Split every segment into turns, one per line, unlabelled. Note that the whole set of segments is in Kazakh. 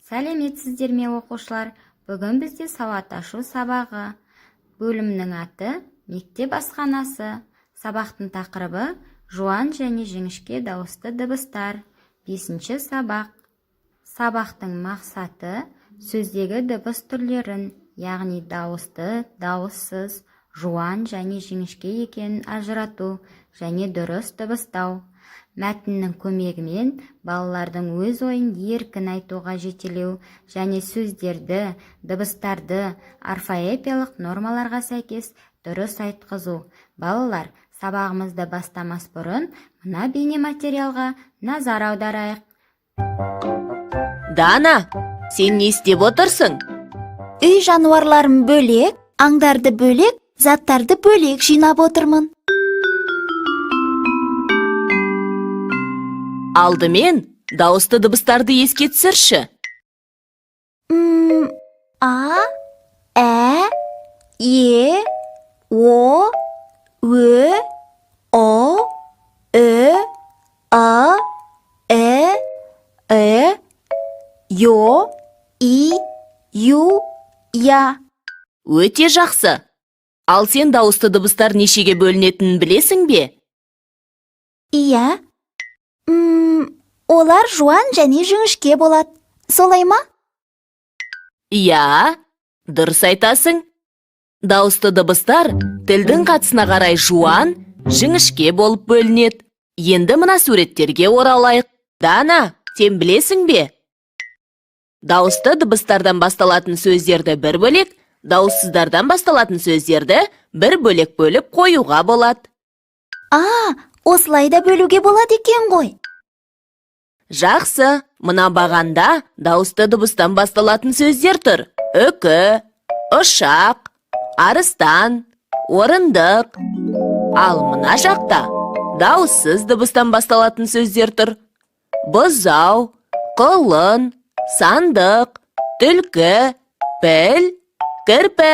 Сәлеметсіздер ме оқушылар? Бүгін бізде сауатташу сабағы. Бөлімнің аты мектеп асханасы. Сабақтың тақырыбы жуан және жіңішке дауысты дыбыстар. 5-ші сабақ. Сабақтың мақсаты сөздегі дыбыс түрлерін, яғни дауысты, дауыссыз, жуан және жіңішке екенін ажырату және дұрыс дыбыстау. Мәтіннің көмегімен балалардың өз ойын еркін айтуға жетелеу және сөздерді, дыбыстарды орфоэпиялық нормаларға сәйкес дұрыс айтқызу. Балалар, сабағымызды бастамас бұрын мына бейнематериалға назар аударайық.
Дана, сен не істеп отырсың?
Үй жануарларын бөлек, аңдарды бөлек, заттарды бөлек жинап отырмын.
Алдымен дауысты дыбыстарды еске түсірші.
А, ә, е, о, ө, о, ö, а, йо, и, ю, я.
Өте жақсы. Ал сен дауысты дыбыстар нешеге бөлінетінін білесің бе?
Иә. Олар жуан және жіңішке болады. Солай ма?
Иә, дұрыс айтасың. Дауысты дыбыстар тілдің қатысына қарай жуан, жіңішке болып бөлінеді. Енді мына суреттерге оралайық. Дана, сен білесің бе? Дауысты дыбыстардан басталатын сөздерді бір бөлек, дауыссыздардан басталатын сөздерді бір бөлек бөліп қоюға болады.
Осылай да бөлуге болады екен ғой.
Жақсы, мына бағанда дауысты дыбыстан басталатын сөздер тұр. Үкі, ұшақ, арыстан, орындық. Ал мына жақта дауыссыз дыбыстан басталатын сөздер тұр. Бұзау, құлын, сандық, түлкі, піл, кірпі.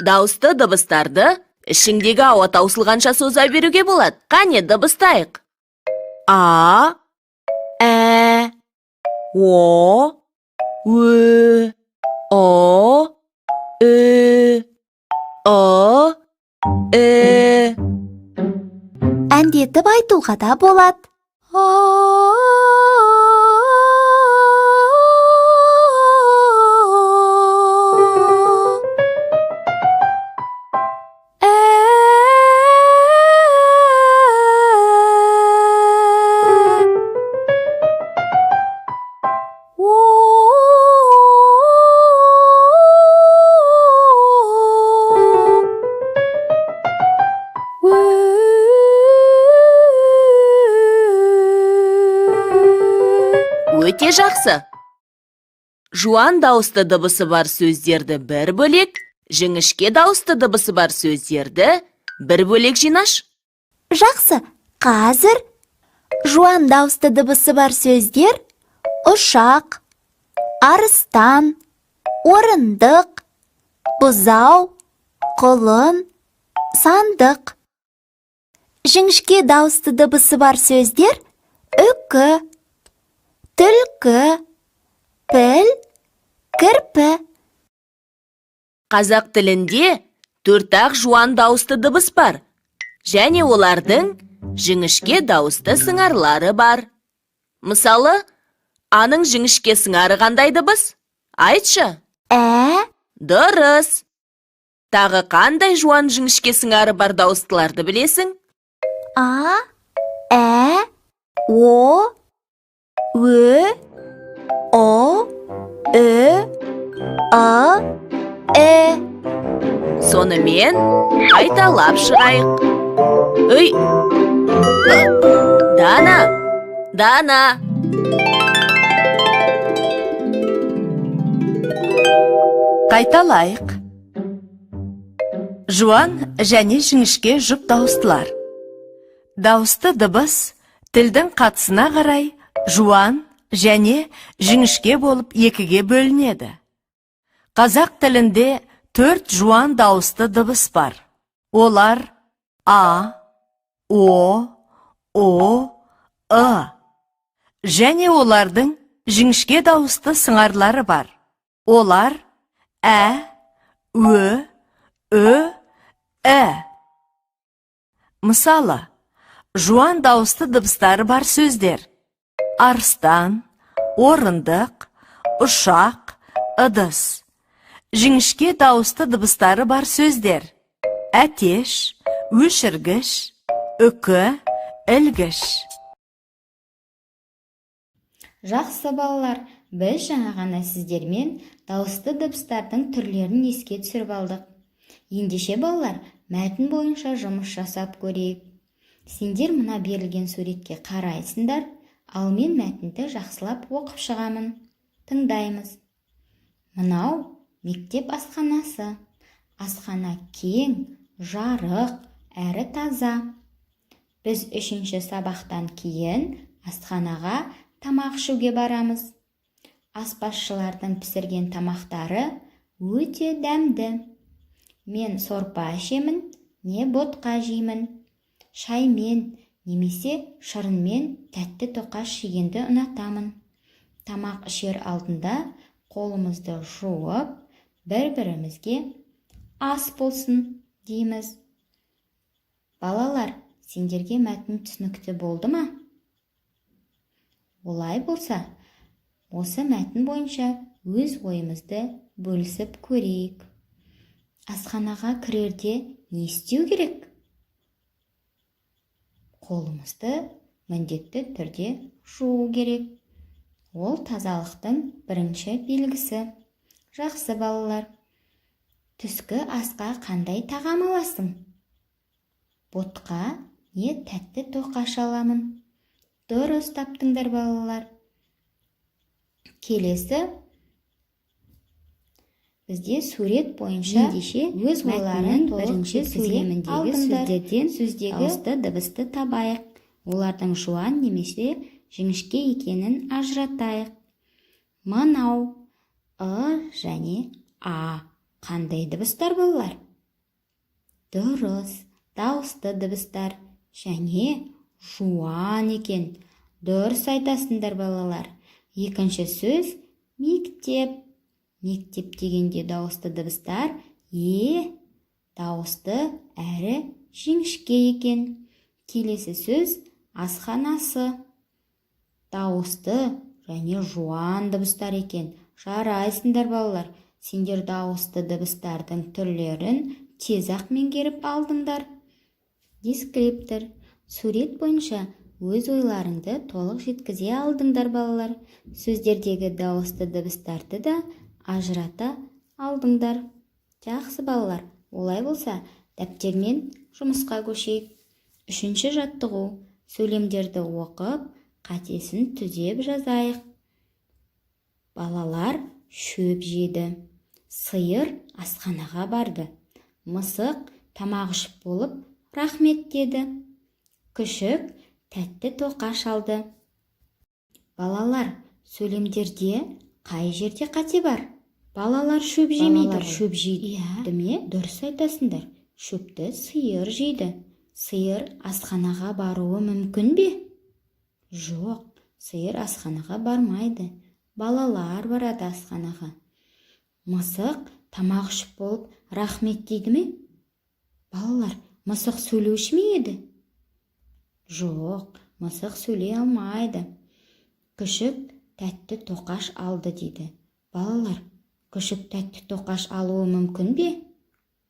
Дауысты дыбыстарды ішіңдегі ауа таусылғанша соза беруге болады. Қане дыбыстайық. А, ә, о, ө, о, ү, о, ү.
Әндетіп айтуға да болады.
Өте жақсы. Жуан дауысты дыбысы бар сөздерді бір бөлек, жіңішке дауысты дыбысы бар сөздерді бір бөлек жинаш.
Жақсы, қазір жуан дауысты дыбысы бар сөздер ұшақ, арыстан, орындық, бұзау, құлын, сандық. Жіңішке дауысты дыбысы бар сөздер үкі, түлкі, піл, кірпі.
Қазақ тілінде 4-ақ жуан дауысты дыбыс бар, және олардың жіңішке дауысты сыңарлары бар. Мысалы, аның жіңішке сыңары қандай дыбыс? Айтшы.
Ә.
Дұрыс. Тағы қандай жуан жіңішке сыңары бар дауыстыларды білесің?
А, ә, о, ө, о, ү, а,
Сонымен қайталап шығайық. Өй! Дана!
Қайталайық. Жуан және жіңішке жұп дауыстылар. Дауысты дыбыс тілдің қатысына қарай жуан және жіңішке болып екіге бөлінеді. Қазақ тілінде 4 жуан дауысты дыбыс бар. Олар А, О, О, және олардың жіңішке дауысты сыңарлары бар. Олар ә, ө, ә. Мысалы, жуан дауысты дыбыстары бар сөздер: арыстан, орындық, ұшақ, ыдыс. Жіңішке дауысты дыбыстары бар сөздер: әтеш, өшіргіш, үкі, ілгіш.
Жақсы балалар, біз жаңа ғана сіздермен дауысты дыбыстардың түрлерін еске түсіріп алдық. Ендеше балалар, мәтін бойынша жұмыс жасап көрейік. Сендер мына берілген суретке қарайсыңдар, ал мен мәтінді жақсылап оқып шығамын. Тыңдаймыз. Мынау мектеп асханасы. Асхана кең, жарық, әрі таза. Біз 3-ші сабақтан кейін асханаға тамақ ішуге барамыз. Аспазшылардың пісірген тамақтары өте дәмді. Мен сорпа ішемін, не ботқа жеймін. Шаймен, немесе шырынмен тәтті тоқаш жегенді ұнатамын. Тамақ ішер алдында қолымызды жуып, бір-бірімізге ас болсын дейміз. Балалар, сендерге мәтін түсінікті болды ма? Олай болса, осы мәтін бойынша өз ойымызды бөлісіп көрейік. Асханаға кірерде не істеу керек? Қолымызды міндетті түрде жуу керек. Ол тазалықтың бірінші белгісі. Жақсы балалар, түскі асқа қандай тағам аласың? Ботқа не тәтті тоқаш аламын? Дұрыс таптыңдар балалар. Келесі, бізде сурет бойынша өз ойларын бірінші сөйлеміндегі сөздерден дауысты дыбысты табайық. Олардың жуан немесе жіңішке екенін ажыратайық. Мынау және а қандай дыбыстар балалар? Дұрыс, дауысты дыбыстар және жуан екен. Дұрыс айтасыңдар балалар. Екінші сөз мектеп. Мектеп дегенде дауысты дыбыстар дауысты әрі жіңішке екен. Келесі сөз асханасы. Дауысты және жуан дыбыстар екен. Жарайсыңдар балалар. Сендер дауысты дыбыстардың түрлерін тез-ақ меңгеріп алдыңдар. Дескриптор. Сурет бойынша өз ойларыңды толық жеткізе алдыңдар балалар. Сөздердегі дауысты дыбыстарды да ажырата алдыңдар. Жақсы балалар, олай болса, дәптермен жұмысқа көшейік. 3-ші жаттығу. Сөйлемдерді оқып, қатесін түзеп жазайық. Балалар шөп жеді. Сиыр асханаға барды. Мысық тамақ ішіп болып, рахмет деді. Күшік тәтті тоқаш алды. Балалар, сөйлемдерде қай жерде қате бар? Балалар шөп жемейді, шөп жейді. Ме? Дұрыс айтасыңдар. Шөпті сиыр жейді. Сиыр асханаға баруы мүмкін бе? Жоқ, сиыр асханаға бармайды. Балалар барады асханаға. Мысық тамақ ішіп болып рахмет дейді ме? Балалар, мысық сөйлеуші ме еді? Жоқ, мысық сөйлей алмайды. Күшік тәтті тоқаш алды дейді. Балалар, күшік тәтті тоқаш алуы мүмкін бе?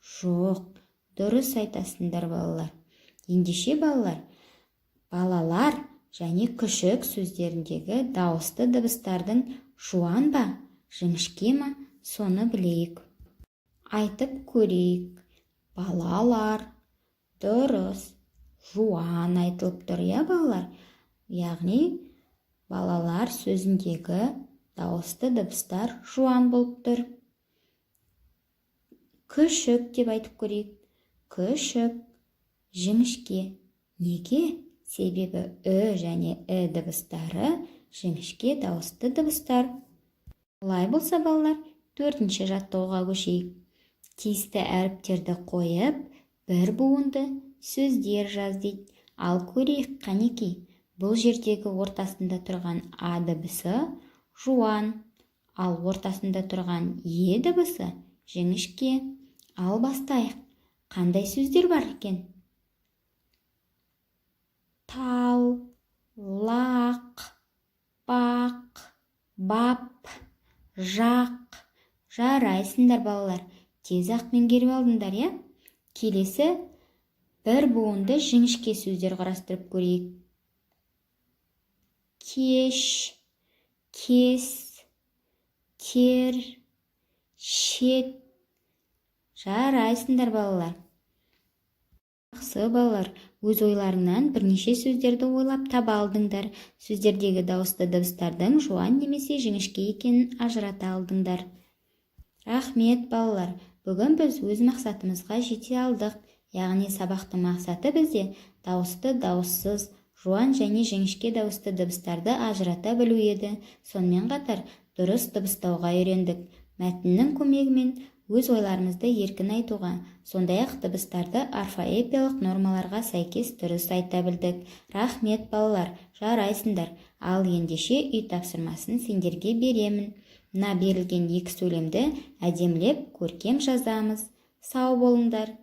Жоқ, дұрыс айтасыңдар балалар. Ендеше балалар және күшік сөздеріндегі дауысты дыбыстардың жуан ба, жіңішке ма, соны білейік. Айтып көрейік. Балалар, дұрыс, жуан айтылып тұр, балалар. Яғни, балалар сөзіндегі дауысты дыбыстар жуан болып тұр. Күшік деп айтып көрейік. Күшік, жіңішке. Неге? Себебі және дыбыстары жіңішке дауысты дыбыстар. Олай болса балалар, 4-ші жаттығуға көшейік. Тиісті әріптерді қойып, бір буынды сөздер жаз дейді. Ал көрейік қанекей. Бұл жердегі ортасында тұрған а дыбысы жуан, ал ортасында тұрған е дыбысы жіңішке. Ал бастайық. Қандай сөздер бар екен? Тал, лақ, бақ, бап, жақ. Жарайсыңдар балалар. Тез-ақ меңгеріп алдыңдар, я? Келесі бір буынды жіңішке сөздер қарастырып көрейік. Кеш, кес, тер, шет. Жарайсыңдар балалар. Жақсы балалар, өз ойларыңнан бірнеше сөздерді ойлап таба алдыңдар. Сөздердегі дауысты дыбыстардың жуан немесе жіңішке екенін ажырата алдыңдар. Рахмет балалар, бүгін біз өз мақсатымызға жете алдық. Яғни сабақтың мақсаты бізде дауысты, дауыссыз, жуан және жіңішке дауысты дыбыстарды ажырата білу еді. Сонымен қатар дұрыс дыбыстауға үйрендік. Мәтіннің көмегімен өз ойларымызды еркін айтуға, сондай-ақ дыбыстарды орфоэпиялық нормаларға сәйкес дұрыс айта білдік. Рахмет балалар, жарайсыңдар. Ал ендеше үй тапсырмасын сендерге беремін. Мына берілген екі сөйлемді әдемілеп көркем жазамыз. Сау болыңдар.